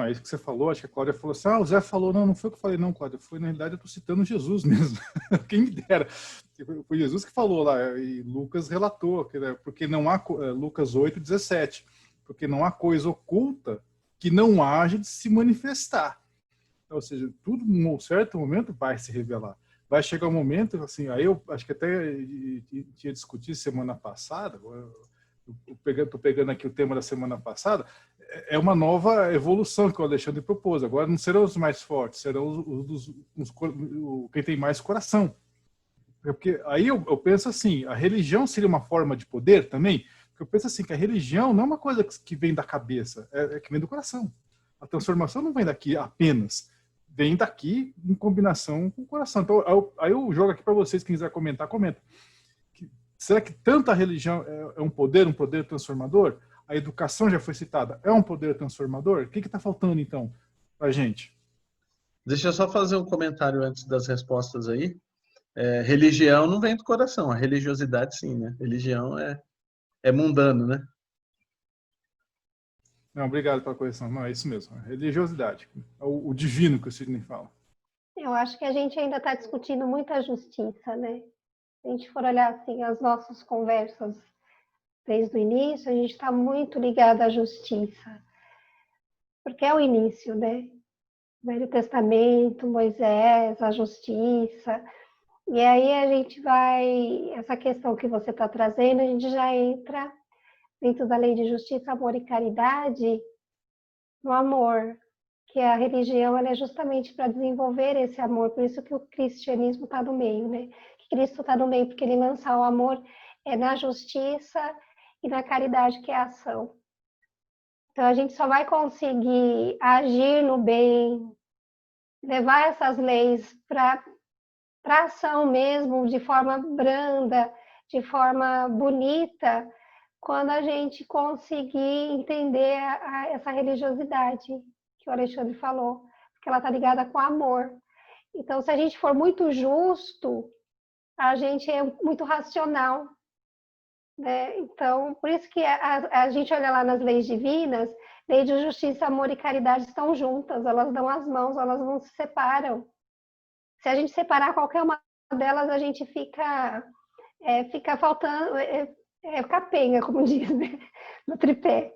Não, é isso que você falou, acho que a Cláudia falou assim, o Zé falou, não foi o que eu falei, não, Cláudia, foi, na realidade, eu estou citando Jesus mesmo, quem me dera. Foi Jesus que falou lá, e Lucas relatou, porque não há, Lucas 8:17, porque não há coisa oculta que não haja de se manifestar. Ou seja, tudo, em um certo momento, vai se revelar. Vai chegar um momento, assim, aí eu acho que até tinha discutido semana passada, estou pegando aqui o tema da semana passada, é uma nova evolução que o Alexandre propôs. Agora não serão os mais fortes, serão quem tem mais coração. Porque aí eu penso assim, a religião seria uma forma de poder também? Porque eu penso assim, que a religião não é uma coisa que vem da cabeça, é que vem do coração. A transformação não vem daqui apenas, vem daqui em combinação com o coração. Então, aí eu jogo aqui para vocês, quem quiser comentar, comenta. Será que tanta religião é um poder transformador? A educação já foi citada, é um poder transformador? O que está faltando, então, para a gente? Deixa eu só fazer um comentário antes das respostas aí. Religião não vem do coração, a religiosidade sim, né? Religião é mundano, né? Não, obrigado pela correção. Não, é isso mesmo, é religiosidade. É o divino que o Sidney fala. Eu acho que a gente ainda está discutindo muita justiça, né? Se a gente for olhar assim, as nossas conversas desde o início, a gente está muito ligado à justiça. Porque é o início, né? Velho Testamento, Moisés, a justiça. E aí a gente vai... Essa questão que você está trazendo, a gente já entra dentro da lei de justiça, amor e caridade, no amor. Que a religião ela é justamente para desenvolver esse amor. Por isso que o cristianismo está no meio, né? Que Cristo está no meio, porque ele lança o amor na justiça e na caridade, que é a ação. Então, a gente só vai conseguir agir no bem, levar essas leis para ação mesmo, de forma branda, de forma bonita, quando a gente conseguir entender essa religiosidade que o Alexandre falou, porque ela está ligada com amor. Então, se a gente for muito justo, a gente é muito racional, né? Então, por isso que a gente olha lá nas leis divinas, lei de justiça, amor e caridade estão juntas, elas dão as mãos, elas não se separam. Se a gente separar qualquer uma delas, a gente fica faltando, capenga, como diz, né? No tripé.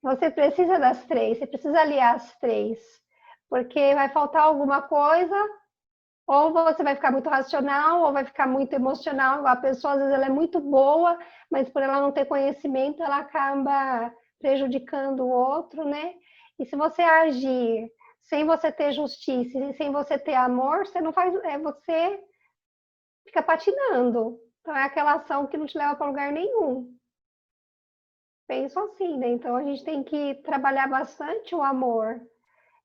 Você precisa das três, você precisa aliar as três, porque vai faltar alguma coisa, ou você vai ficar muito racional, ou vai ficar muito emocional. A pessoa, às vezes, ela é muito boa, mas por ela não ter conhecimento, ela acaba prejudicando o outro, né? E se você agir sem você ter justiça e sem você ter amor, você não faz, você fica patinando. Então é aquela ação que não te leva para lugar nenhum. Penso assim, né? Então a gente tem que trabalhar bastante o amor,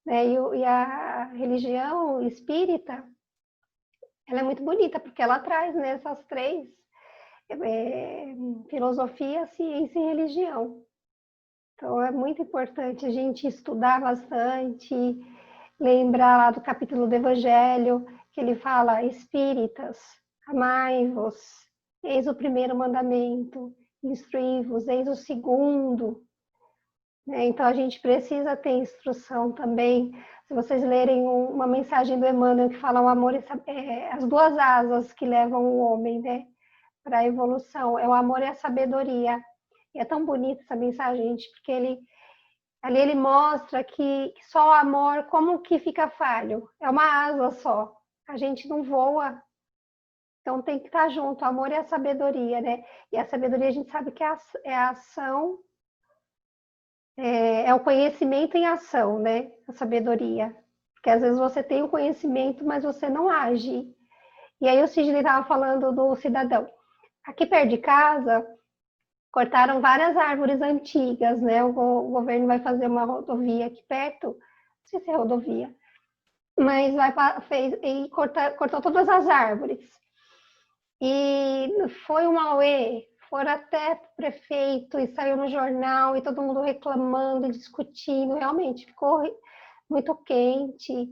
né? E a religião espírita, ela é muito bonita, porque ela traz, né, essas três, filosofia, ciência e religião. Então é muito importante a gente estudar bastante, lembrar lá do capítulo do Evangelho, que ele fala: espíritas, amai-vos, eis o primeiro mandamento, instruí-vos, eis o segundo. Então a gente precisa ter instrução também. Se vocês lerem uma mensagem do Emmanuel que fala o amor e as duas asas que levam o homem, né, para a evolução, é o amor e a sabedoria. E é tão bonita essa mensagem, gente, porque ali ele mostra que só o amor, como que fica falho? É uma asa só, a gente não voa. Então tem que estar junto, o amor e a sabedoria, né? E a sabedoria a gente sabe que é a ação, é o conhecimento em ação, né? A sabedoria. Porque às vezes você tem o conhecimento, mas você não age. E aí o Sidney estava falando do cidadão. Aqui perto de casa, cortaram várias árvores antigas, né? O governo vai fazer uma rodovia aqui perto, não sei se é rodovia, mas cortou todas as árvores. E foi um auê, foram até o prefeito e saiu no jornal e todo mundo reclamando e discutindo. Realmente ficou muito quente,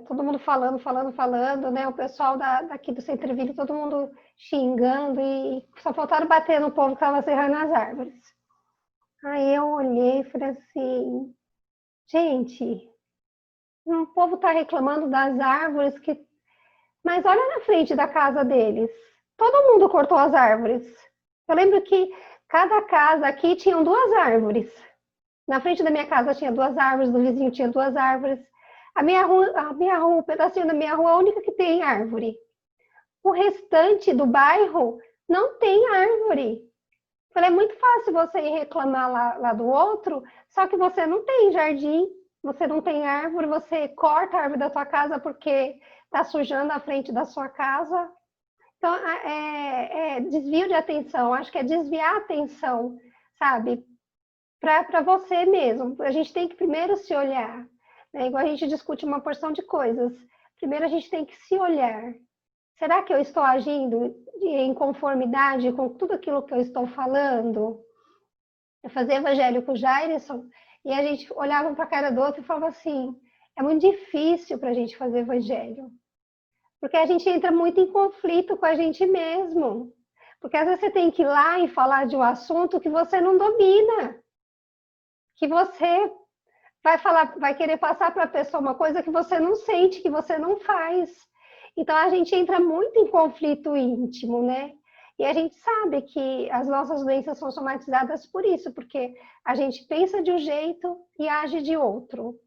todo mundo falando, né? O pessoal daqui do Centro-Ville, todo mundo xingando, e só faltaram bater no povo que estava serrando as árvores. Aí eu olhei e falei assim, Gente, o povo está reclamando das árvores, mas olha na frente da casa deles. Todo mundo cortou as árvores. Eu lembro que cada casa aqui tinham 2 árvores. Na frente da minha casa tinha 2 árvores, do vizinho tinha 2 árvores. A minha rua, o pedacinho da minha rua é a única que tem árvore. O restante do bairro não tem árvore. Falei, é muito fácil você ir reclamar lá do outro, só que você não tem jardim, você não tem árvore, você corta a árvore da sua casa porque está sujando a frente da sua casa. Então, desvio de atenção, acho que é desviar a atenção, sabe? Para você mesmo. A gente tem que primeiro se olhar, né? Igual a gente discute uma porção de coisas. Primeiro a gente tem que se olhar. Será que eu estou agindo em conformidade com tudo aquilo que eu estou falando? Eu fazia evangelho com o Jairson e a gente olhava para a cara do outro e falava assim, é muito difícil para a gente fazer evangelho. Porque a gente entra muito em conflito com a gente mesmo. Porque às vezes você tem que ir lá e falar de um assunto que você não domina. Que você vai querer passar para a pessoa uma coisa que você não sente, que você não faz. Então a gente entra muito em conflito íntimo, né? E a gente sabe que as nossas doenças são somatizadas por isso, porque a gente pensa de um jeito e age de outro.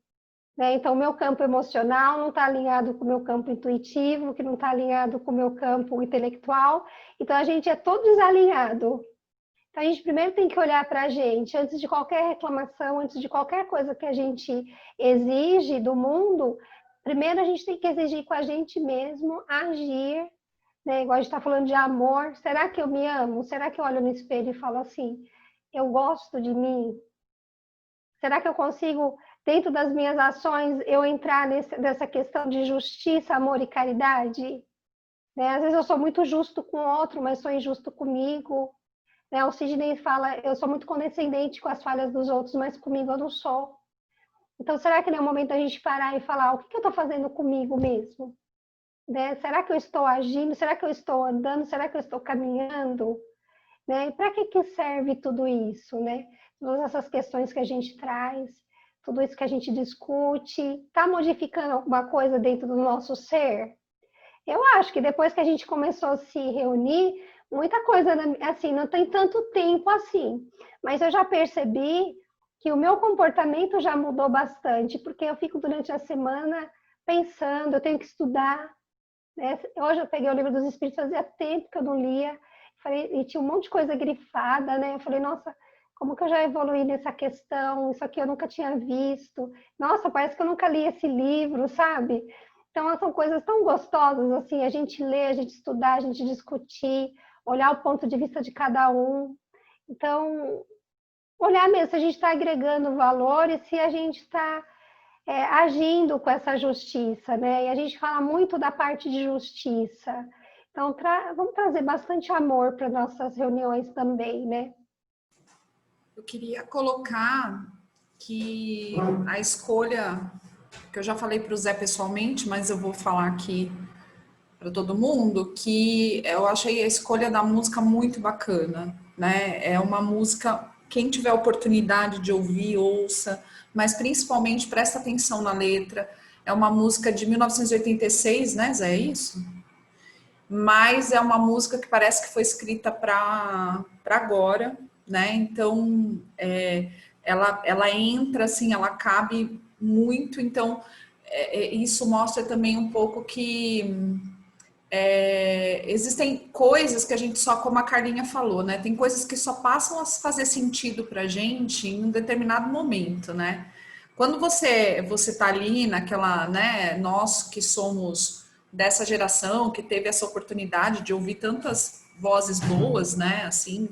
Né? Então, o meu campo emocional não está alinhado com o meu campo intuitivo, que não está alinhado com o meu campo intelectual. Então, a gente é todo desalinhado. Então, a gente primeiro tem que olhar para a gente, antes de qualquer reclamação, antes de qualquer coisa que a gente exige do mundo, primeiro a gente tem que exigir com a gente mesmo, agir, né? Igual a gente está falando de amor. Será que eu me amo? Será que eu olho no espelho e falo assim, eu gosto de mim? Será que eu consigo, dentro das minhas ações, eu entrar nessa questão de justiça, amor e caridade? Né? Às vezes eu sou muito justo com o outro, mas sou injusto comigo. Né? O Sidney fala, eu sou muito condescendente com as falhas dos outros, mas comigo eu não sou. Então, será que não é o momento da gente parar e falar, o que eu estou fazendo comigo mesmo? Né? Será que eu estou agindo? Será que eu estou andando? Será que eu estou caminhando? Né? Para que serve tudo isso? Né? Todas essas questões que a gente traz, tudo isso que a gente discute, está modificando alguma coisa dentro do nosso ser? Eu acho que depois que a gente começou a se reunir, muita coisa, assim, não tem tanto tempo assim, mas eu já percebi que o meu comportamento já mudou bastante, porque eu fico durante a semana pensando, eu tenho que estudar, né? Hoje eu peguei o Livro dos Espíritos, fazia tempo que eu não lia, e tinha um monte de coisa grifada, né? Eu falei, nossa, como que eu já evoluí nessa questão? Isso aqui eu nunca tinha visto. Nossa, parece que eu nunca li esse livro, sabe? Então, são coisas tão gostosas, assim, a gente ler, a gente estudar, a gente discutir, olhar o ponto de vista de cada um. Então, olhar mesmo se a gente está agregando valor e se a gente está agindo com essa justiça, né? E a gente fala muito da parte de justiça. Então, vamos trazer bastante amor para nossas reuniões também, né? Eu queria colocar que a escolha, que eu já falei para o Zé pessoalmente, mas eu vou falar aqui para todo mundo, que eu achei a escolha da música muito bacana, né? É uma música, quem tiver oportunidade de ouvir, ouça, mas principalmente presta atenção na letra. É uma música de 1986, né, Zé? É isso? Mas é uma música que parece que foi escrita para agora, né? Então, ela entra, assim, ela cabe muito. Então, isso mostra também um pouco que existem coisas que a gente só, como a Carlinha falou, né? Tem coisas que só passam a fazer sentido para a gente em um determinado momento, né? Quando você tá ali naquela, né? Nós que somos dessa geração, que teve essa oportunidade de ouvir tantas vozes boas, né? Assim,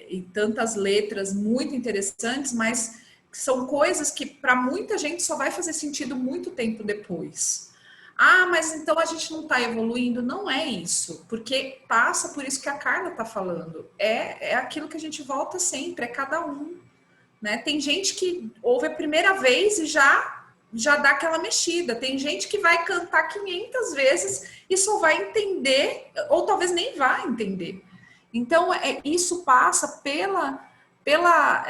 e tantas letras muito interessantes, mas são coisas que para muita gente só vai fazer sentido muito tempo depois. Ah, mas então a gente não está evoluindo? Não é isso, porque passa por isso que a Carla está falando. É aquilo que a gente volta sempre, é cada um. Né? Tem gente que ouve a primeira vez e já dá aquela mexida. Tem gente que vai cantar 500 vezes e só vai entender, ou talvez nem vá entender. Então, isso passa pela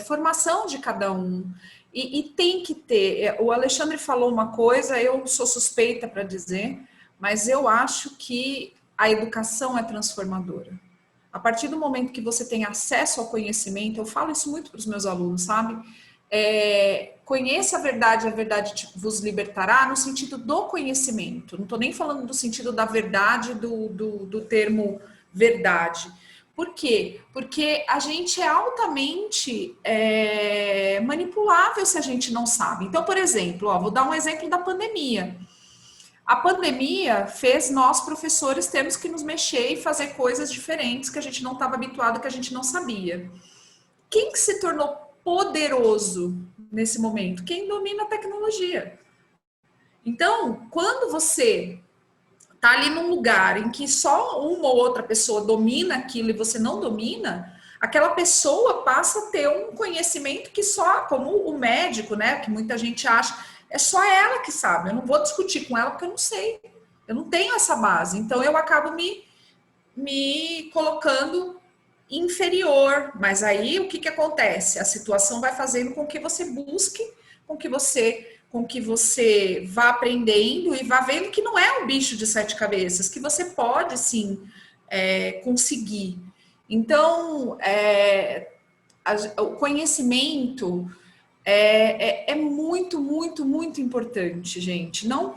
formação de cada um. E tem que ter. O Alexandre falou uma coisa, eu sou suspeita para dizer, mas eu acho que a educação é transformadora. A partir do momento que você tem acesso ao conhecimento, eu falo isso muito para os meus alunos, sabe? Conheça a verdade vos libertará, no sentido do conhecimento. Não estou nem falando do sentido da verdade, do termo verdade. Por quê? Porque a gente é altamente manipulável se a gente não sabe. Então, por exemplo, vou dar um exemplo da pandemia. A pandemia fez nós, professores, termos que nos mexer e fazer coisas diferentes que a gente não estava habituado, que a gente não sabia. Quem que se tornou poderoso nesse momento? Quem domina a tecnologia. Então, quando você está ali num lugar em que só uma ou outra pessoa domina aquilo e você não domina, aquela pessoa passa a ter um conhecimento que só, como o médico, né, que muita gente acha, é só ela que sabe. Eu não vou discutir com ela porque eu não sei. Eu não tenho essa base. Então, eu acabo me colocando inferior. Mas aí, o que acontece? A situação vai fazendo com que você busque, com que você vá aprendendo e vá vendo que não é um bicho de 7 cabeças, que você pode, sim, conseguir. Então, o conhecimento é muito, muito, muito importante, gente. Não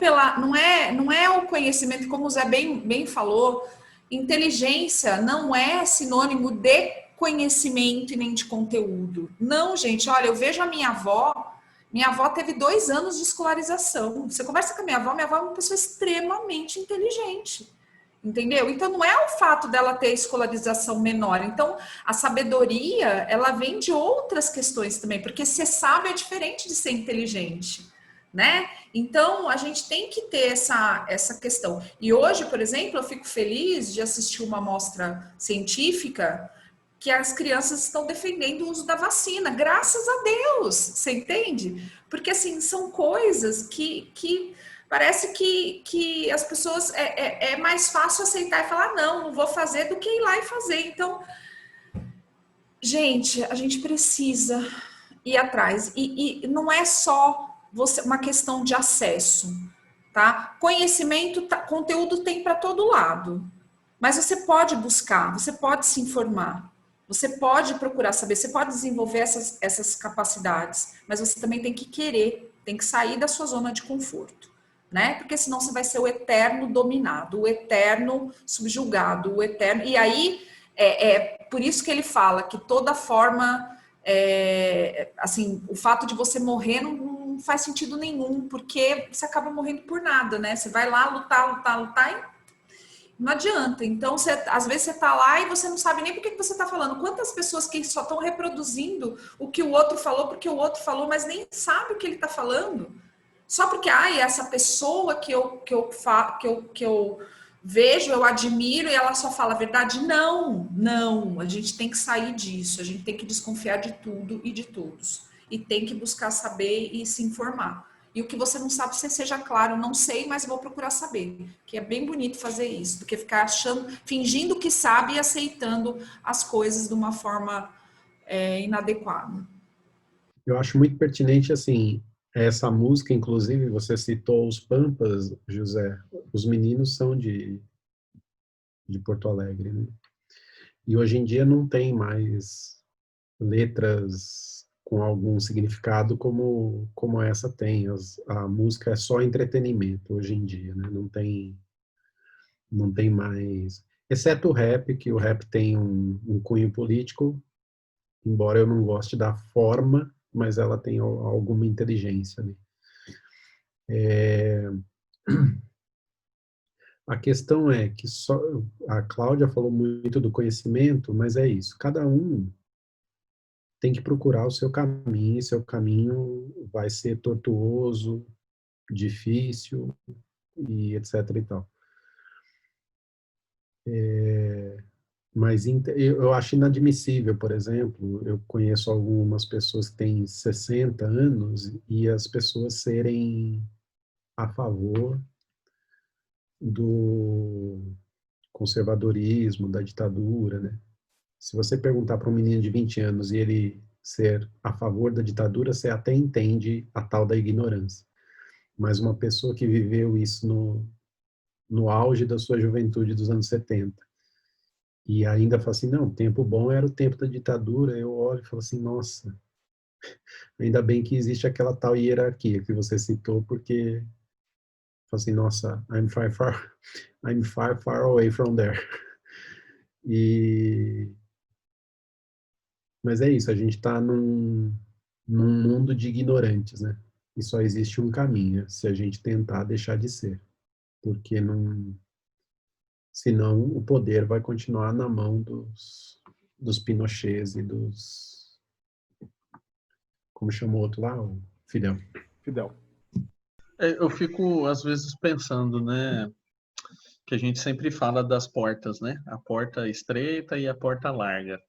é o conhecimento, como o Zé bem falou, inteligência não é sinônimo de conhecimento e nem de conteúdo. Não, gente, olha, eu vejo a minha avó teve 2 anos de escolarização. Você conversa com a minha avó é uma pessoa extremamente inteligente. Entendeu? Então, não é o fato dela ter escolarização menor. Então, a sabedoria, ela vem de outras questões também, porque ser sábio é diferente de ser inteligente, né? Então, a gente tem que ter essa questão. E hoje, por exemplo, eu fico feliz de assistir uma mostra científica que as crianças estão defendendo o uso da vacina, graças a Deus, você entende? Porque, assim, são coisas que parece que as pessoas é mais fácil aceitar e falar não vou fazer do que ir lá e fazer. Então, gente, a gente precisa ir atrás. E não é só uma questão de acesso, tá? Conhecimento, conteúdo tem para todo lado. Mas você pode buscar, você pode se informar, você pode procurar saber, você pode desenvolver essas capacidades, mas você também tem que querer, tem que sair da sua zona de conforto. Né? Porque senão você vai ser o eterno dominado, o eterno subjugado, o eterno. E aí por isso que ele fala que toda forma, assim, o fato de você morrer não faz sentido nenhum, porque você acaba morrendo por nada, né? Você vai lá lutar e não adianta. Então, às vezes você está lá e você não sabe nem por que você está falando. Quantas pessoas que só estão reproduzindo o que o outro falou, porque o outro falou, mas nem sabe o que ele está falando. Só porque, essa pessoa que eu vejo, eu admiro e ela só fala a verdade. Não. A gente tem que sair disso. A gente tem que desconfiar de tudo e de todos. E tem que buscar saber e se informar. E o que você não sabe, você seja claro, não sei, mas vou procurar saber. Que é bem bonito fazer isso, do que ficar fingindo que sabe e aceitando as coisas de uma forma inadequada. Eu acho muito pertinente, assim, essa música, inclusive, você citou os Pampas, José. Os meninos são de Porto Alegre, né? E hoje em dia não tem mais letras com algum significado como essa tem. A música é só entretenimento hoje em dia, né? Não tem mais... Exceto o rap, que o rap tem um cunho político, embora eu não goste da forma, mas ela tem alguma inteligência ali. A questão é que a Cláudia falou muito do conhecimento, mas é isso. Cada um tem que procurar o seu caminho, e seu caminho vai ser tortuoso, difícil, e etc. e tal. Mas eu acho inadmissível, por exemplo, eu conheço algumas pessoas que têm 60 anos e as pessoas serem a favor do conservadorismo, da ditadura, né? Se você perguntar para um menino de 20 anos e ele ser a favor da ditadura, você até entende a tal da ignorância. Mas uma pessoa que viveu isso no auge da sua juventude dos anos 70, e ainda fala assim, não, o tempo bom era o tempo da ditadura, eu olho e falo assim, nossa, ainda bem que existe aquela tal hierarquia que você citou, porque falo assim, nossa, I'm far, far away from there. Mas é isso, a gente está num mundo de ignorantes, né? E só existe um caminho, se a gente tentar deixar de ser. Porque senão o poder vai continuar na mão dos Pinochets e dos... Como chamou o outro lá? O Fidel. Fidel. Eu fico, às vezes, pensando, né? Que a gente sempre fala das portas, né? A porta estreita e a porta larga.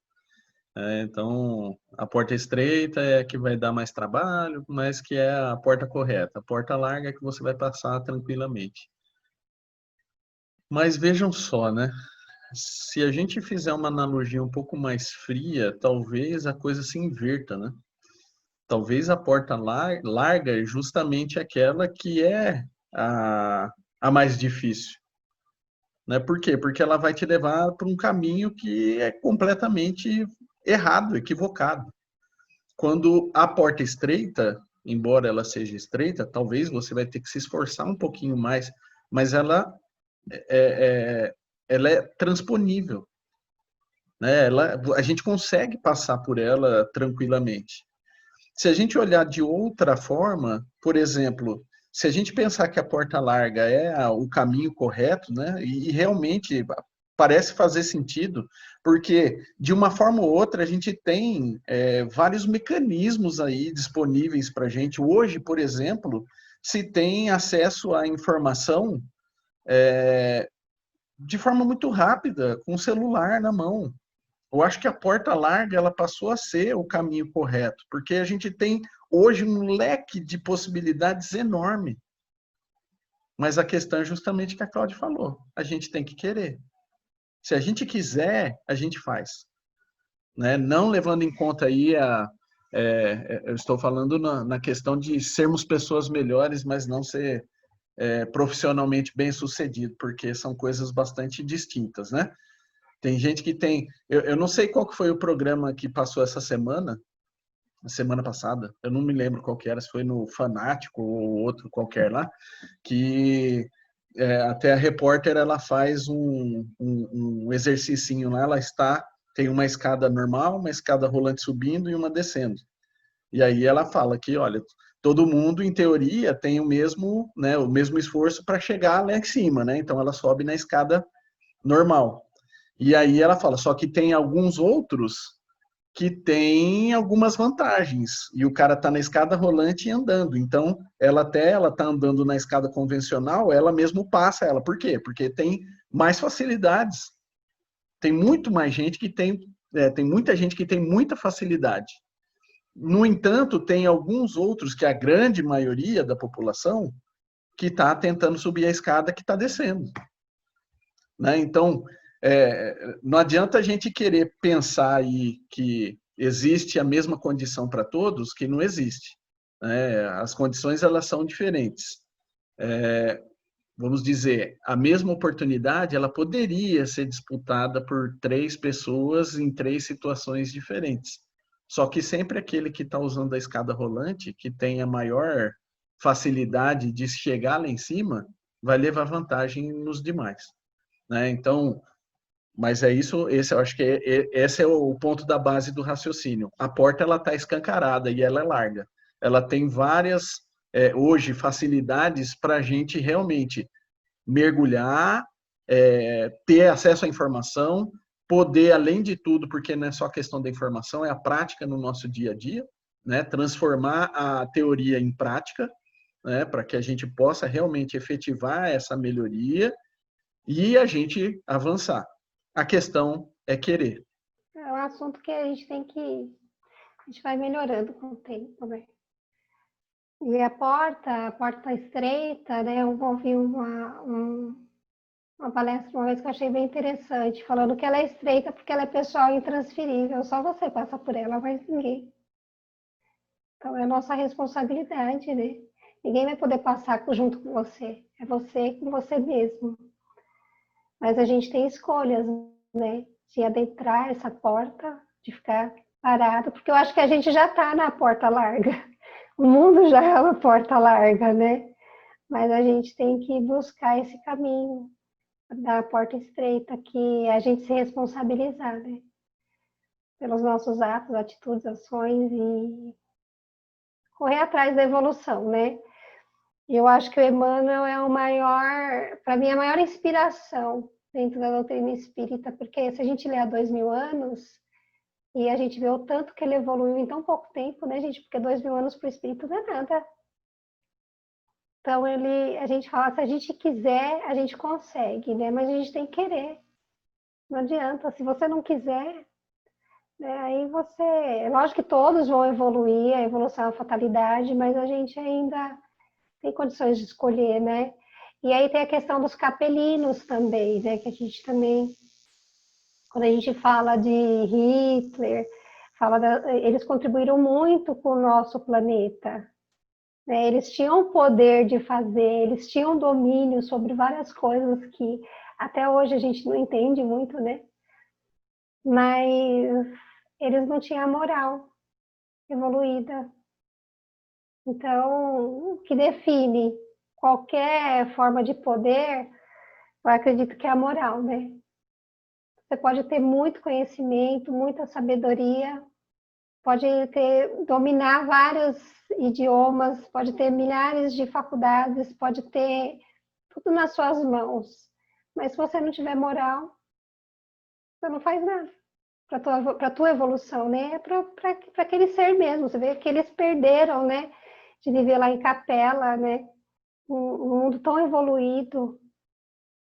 Então, a porta estreita é a que vai dar mais trabalho, mas que é a porta correta. A porta larga é que você vai passar tranquilamente. Mas vejam só, né? Se a gente fizer uma analogia um pouco mais fria, talvez a coisa se inverta, né? Talvez a porta larga é justamente aquela que é a mais difícil. Né? Por quê? Porque ela vai te levar para um caminho que é completamente errado, equivocado. Quando a porta estreita, embora ela seja estreita, talvez você vai ter que se esforçar um pouquinho mais, mas ela é transponível. Né? A gente consegue passar por ela tranquilamente. Se a gente olhar de outra forma, por exemplo, se a gente pensar que a porta larga é o caminho correto, né? E realmente parece fazer sentido, porque de uma forma ou outra a gente tem vários mecanismos aí disponíveis para a gente. Hoje, por exemplo, se tem acesso à informação de forma muito rápida, com o celular na mão. Eu acho que a porta larga ela passou a ser o caminho correto, porque a gente tem hoje um leque de possibilidades enorme. Mas a questão é justamente o que a Cláudia falou. A gente tem que querer. Se a gente quiser, a gente faz. Né? Não levando em conta aí eu estou falando na questão de sermos pessoas melhores, mas não ser profissionalmente bem-sucedido, porque são coisas bastante distintas, né? Tem gente que tem... Eu não sei qual que foi o programa que passou essa semana passada, eu não me lembro qual que era, se foi no Fanático ou outro qualquer lá, que até a repórter ela faz um exercício lá, tem uma escada normal, uma escada rolante subindo e uma descendo. E aí ela fala que, olha, todo mundo, em teoria, tem o mesmo esforço para chegar lá em cima, né? Então ela sobe na escada normal. E aí ela fala, só que tem alguns outros que têm algumas vantagens. E o cara está na escada rolante e andando. Então, ela está andando na escada convencional, ela mesmo passa ela. Por quê? Porque tem mais facilidades. Tem muito mais gente que tem muita gente que tem muita facilidade. No entanto, tem alguns outros, que a grande maioria da população, que está tentando subir a escada que está descendo. Né? Então, não adianta a gente querer pensar aí que existe a mesma condição para todos, que não existe. Né? As condições elas são diferentes. Vamos dizer, a mesma oportunidade ela poderia ser disputada por 3 pessoas em 3 situações diferentes. Só que sempre aquele que está usando a escada rolante, que tem a maior facilidade de chegar lá em cima, vai levar vantagem nos demais. Né? Então, mas eu acho que esse é o ponto da base do raciocínio. A porta ela está escancarada e ela é larga. Ela tem várias, hoje, facilidades para a gente realmente mergulhar, ter acesso à informação, poder, além de tudo, porque não é só a questão da informação, é a prática no nosso dia a dia, né? Transformar a teoria em prática, né? Para que a gente possa realmente efetivar essa melhoria e a gente avançar. A questão é querer. É um assunto que a gente vai melhorando com o tempo, né? E a porta estreita, né? Eu ouvi uma palestra uma vez que eu achei bem interessante, falando que ela é estreita porque ela é pessoal e intransferível, só você passa por ela, mas ninguém. Então, é nossa responsabilidade, né? Ninguém vai poder passar junto com você. É você com você mesmo. Mas a gente tem escolhas, né? De adentrar essa porta, de ficar parado, porque eu acho que a gente já está na porta larga. O mundo já é uma porta larga, né? Mas a gente tem que buscar esse caminho da porta estreita, que é a gente se responsabilizar, né? Pelos nossos atos, atitudes, ações e correr atrás da evolução, né? E eu acho que o Emmanuel é o maior, para mim, a maior inspiração dentro da doutrina espírita, porque se a gente lê há 2000 anos, e a gente vê o tanto que ele evoluiu em tão pouco tempo, né, gente? Porque 2000 anos para o espírito não é nada. Então, a gente fala, se a gente quiser, a gente consegue, né? Mas a gente tem que querer. Não adianta. Se você não quiser, né, aí você... Lógico que todos vão evoluir, a evolução é uma fatalidade, mas a gente ainda tem condições de escolher, né? E aí tem a questão dos capelinos também, né? Que a gente também... Quando a gente fala de Hitler, eles contribuíram muito com o nosso planeta. Né? Eles tinham o poder de fazer, eles tinham domínio sobre várias coisas que até hoje a gente não entende muito, né? Mas eles não tinham a moral evoluída. Então, o que define qualquer forma de poder, eu acredito que é a moral, né? Você pode ter muito conhecimento, muita sabedoria, pode dominar vários idiomas, pode ter milhares de faculdades, pode ter tudo nas suas mãos. Mas se você não tiver moral, você não faz nada para a tua evolução, né? É para aquele ser mesmo. Você vê que eles perderam, né? De viver lá em Capela, né? Um mundo tão evoluído,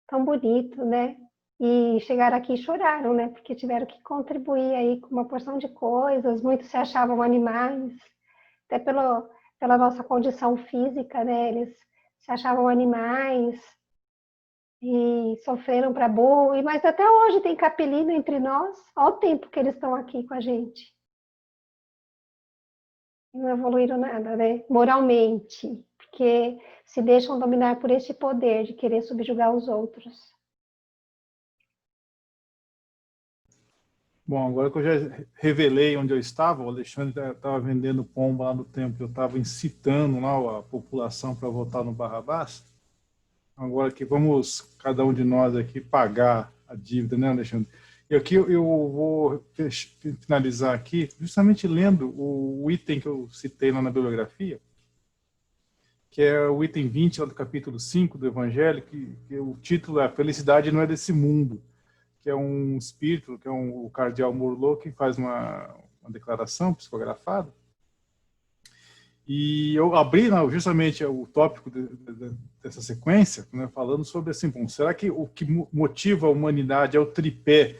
tão bonito, né? E chegaram aqui e choraram, né? Porque tiveram que contribuir aí com uma porção de coisas. Muitos se achavam animais, até pela nossa condição física, né? Eles se achavam animais e sofreram para burro. Mas até hoje tem capelino entre nós. Olha o tempo que eles estão aqui com a gente. E não evoluíram nada, né? Moralmente, porque se deixam dominar por esse poder de querer subjugar os outros. Bom, agora que eu já revelei onde eu estava, o Alexandre estava vendendo pomba lá no templo, eu estava incitando lá a população para votar no Barrabás. Agora que vamos, cada um de nós aqui, pagar a dívida, né, Alexandre? E aqui eu vou finalizar aqui, justamente lendo o item que eu citei lá na bibliografia, que é o item 20 lá do capítulo 5 do Evangelho, que o título é A Felicidade Não é Desse Mundo, que é um espírito, que é o cardeal Morlot, que faz uma declaração psicografada. E eu abri justamente o tópico dessa sequência, né, falando sobre assim, bom, será que o que motiva a humanidade é o tripé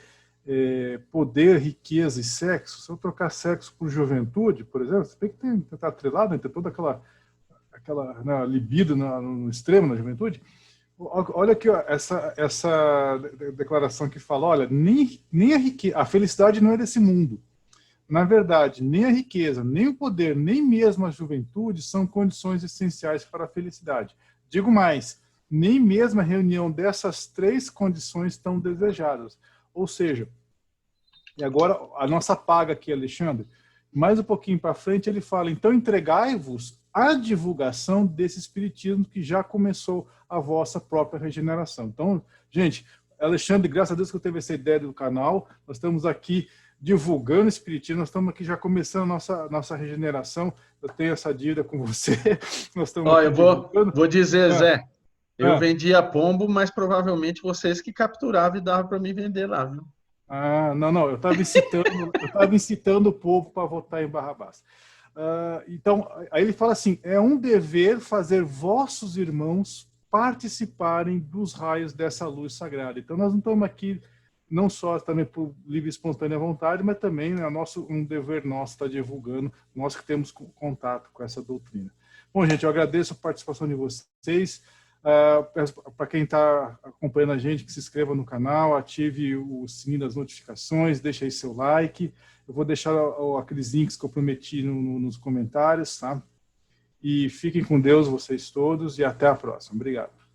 poder, riqueza e sexo? Se eu trocar sexo por juventude, por exemplo, você vê que está atrelado, né, tem toda aquela né, libido no extremo na juventude. Olha aqui, ó, essa declaração que fala, olha, nem a riqueza, a felicidade não é desse mundo. Na verdade, nem a riqueza, nem o poder, nem mesmo a juventude são condições essenciais para a felicidade. Digo mais, nem mesmo a reunião dessas três condições tão desejadas. Ou seja, e agora a nossa paga aqui, Alexandre, mais um pouquinho para frente ele fala, então entregai-vos à divulgação desse espiritismo que já começou a vossa própria regeneração. Então, gente, Alexandre, graças a Deus que eu teve essa ideia do canal, nós estamos aqui divulgando o espiritismo, nós estamos aqui já começando a nossa regeneração, eu tenho essa dívida com você. Nós estamos eu vou dizer, Zé, eu vendia pombo, mas provavelmente vocês que capturavam e davam para mim vender lá, viu? Não, eu estava incitando o povo para votar em Barrabás. Então, aí ele fala assim, é um dever fazer vossos irmãos participarem dos raios dessa luz sagrada. Então, nós não estamos aqui não só também por livre e espontânea vontade, mas também é um dever nosso estar divulgando, nós que temos contato com essa doutrina. Bom, gente, eu agradeço a participação de vocês. Para quem está acompanhando a gente, que se inscreva no canal, ative o sininho das notificações, deixe aí seu like. Eu vou deixar aqueles links que eu prometi nos comentários, tá? E fiquem com Deus, vocês todos, e até a próxima. Obrigado.